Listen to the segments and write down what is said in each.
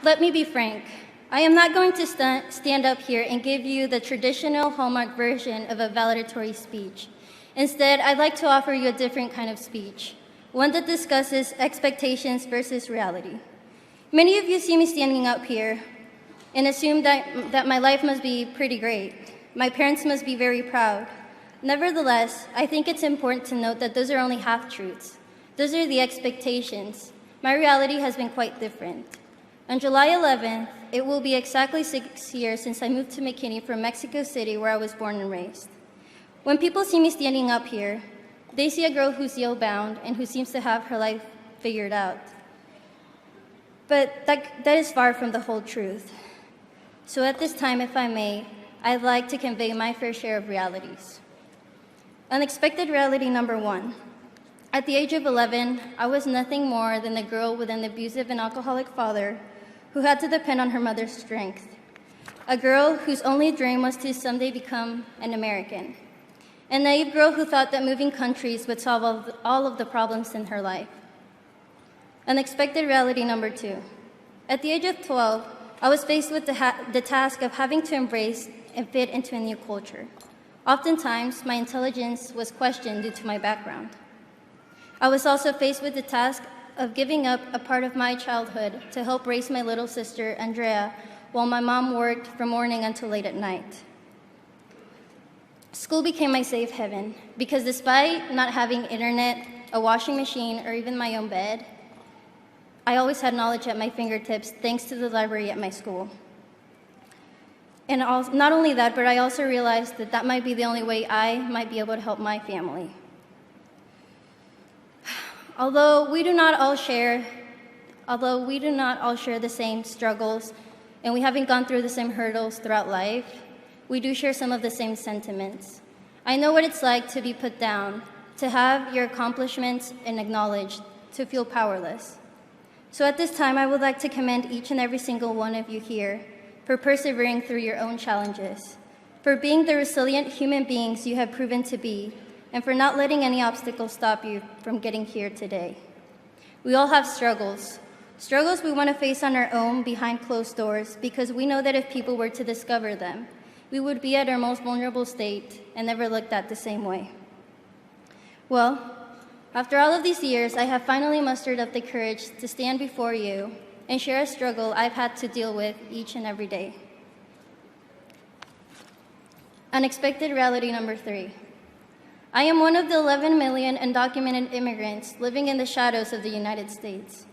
Let me be frank. I am not going to stand up here and give you the traditional Hallmark version of a valedictory speech. Instead, I'd like to offer you a different kind of speech, one that discusses expectations versus reality. Many of you see me standing up here and assume that my life must be pretty great. My parents must be very proud. Nevertheless, I think it's important to note that those are only half-truths. Those are the expectations. My reality has been quite different. On July 11th, it will be exactly 6 years since I moved to McKinney from Mexico City, where I was born and raised. When people see me standing up here, they see a girl who's Yale-bound and who seems to have her life figured out. But that is far from the whole truth. So at this time, if I may, I'd like to convey my fair share of realities. Unexpected reality number 1. At the age of 11, I was nothing more than a girl with an abusive and alcoholic father who had to depend on her mother's strength. A girl whose only dream was to someday become an American. A naive girl who thought that moving countries would solve all of the problems in her life. Unexpected reality number 2. At the age of 12, I was faced with the task of having to embrace and fit into a new culture. Oftentimes, my intelligence was questioned due to my background. I was also faced with the task of giving up a part of my childhood to help raise my little sister, Andrea, while my mom worked from morning until late at night. School became my safe haven because despite not having internet, a washing machine, or even my own bed, I always had knowledge at my fingertips thanks to the library at my school. And not only that, but I also realized that that might be the only way I might be able to help my family. Although we do not all share the same struggles, and we haven't gone through the same hurdles throughout life, we do share some of the same sentiments. I know what it's like to be put down, to have your accomplishments acknowledged, to feel powerless. So at this time, I would like to commend each and every single one of you here for persevering through your own challenges, for being the resilient human beings you have proven to be, and for not letting any obstacle stop you from getting here today. We all have struggles we want to face on our own behind closed doors because we know that if people were to discover them, we would be at our most vulnerable state and never looked at the same way. Well, after all of these years, I have finally mustered up the courage to stand before you and share a struggle I've had to deal with each and every day. Unexpected reality number 3. I am one of the 11 million undocumented immigrants living in the shadows of the United States.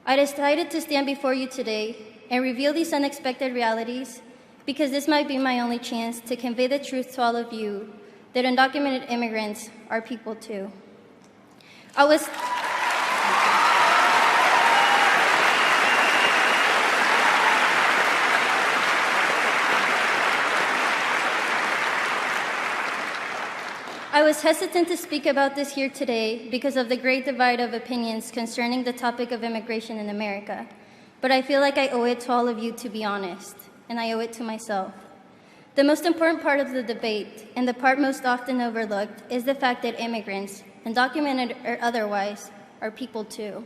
I decided to stand before you today and reveal these unexpected realities because this might be my only chance to convey the truth to all of you that undocumented immigrants are people too. I was hesitant to speak about this here today because of the great divide of opinions concerning the topic of immigration in America, but I feel like I owe it to all of you to be honest, and I owe it to myself. The most important part of the debate, and the part most often overlooked, is the fact that immigrants, undocumented or otherwise, are people too.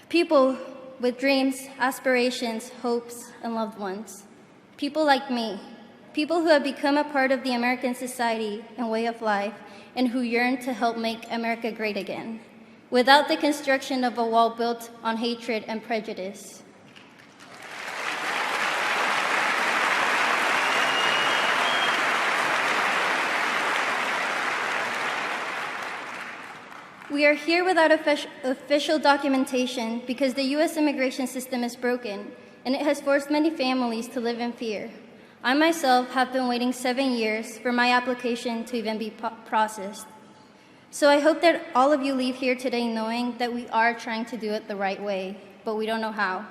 People with dreams, aspirations, hopes, and loved ones. People like me. People who have become a part of the American society and way of life, and who yearn to help make America great again, without the construction of a wall built on hatred and prejudice. We are here without official documentation because the U.S. immigration system is broken, and it has forced many families to live in fear. I myself have been waiting 7 years for my application to even be processed. So I hope that all of you leave here today knowing that we are trying to do it the right way, but we don't know how.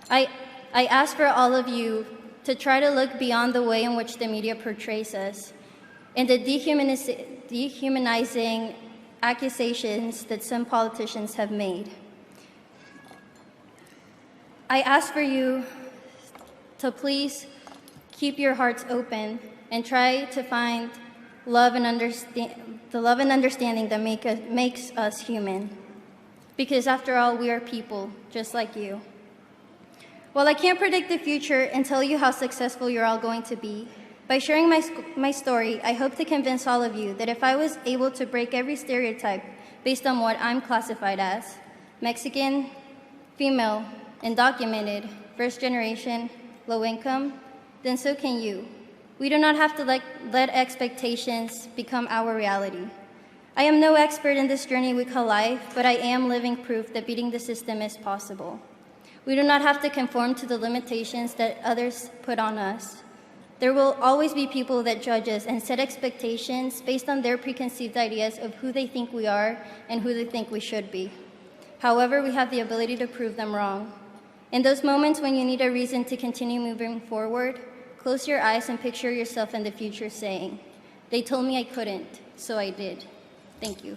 I ask for all of you to try to look beyond the way in which the media portrays us and the dehumanizing accusations that some politicians have made. I ask for you to please keep your hearts open and try to find the love and understanding that makes us human. Because after all, we are people, just like you. While I can't predict the future and tell you how successful you're all going to be, by sharing my story, I hope to convince all of you that if I was able to break every stereotype based on what I'm classified as, Mexican, female, undocumented, first generation, low income, then so can you. We do not have to let expectations become our reality. I am no expert in this journey we call life, but I am living proof that beating the system is possible. We do not have to conform to the limitations that others put on us. There will always be people that judge us and set expectations based on their preconceived ideas of who they think we are and who they think we should be. However, we have the ability to prove them wrong. In those moments when you need a reason to continue moving forward, close your eyes and picture yourself in the future saying, "They told me I couldn't, so I did." Thank you.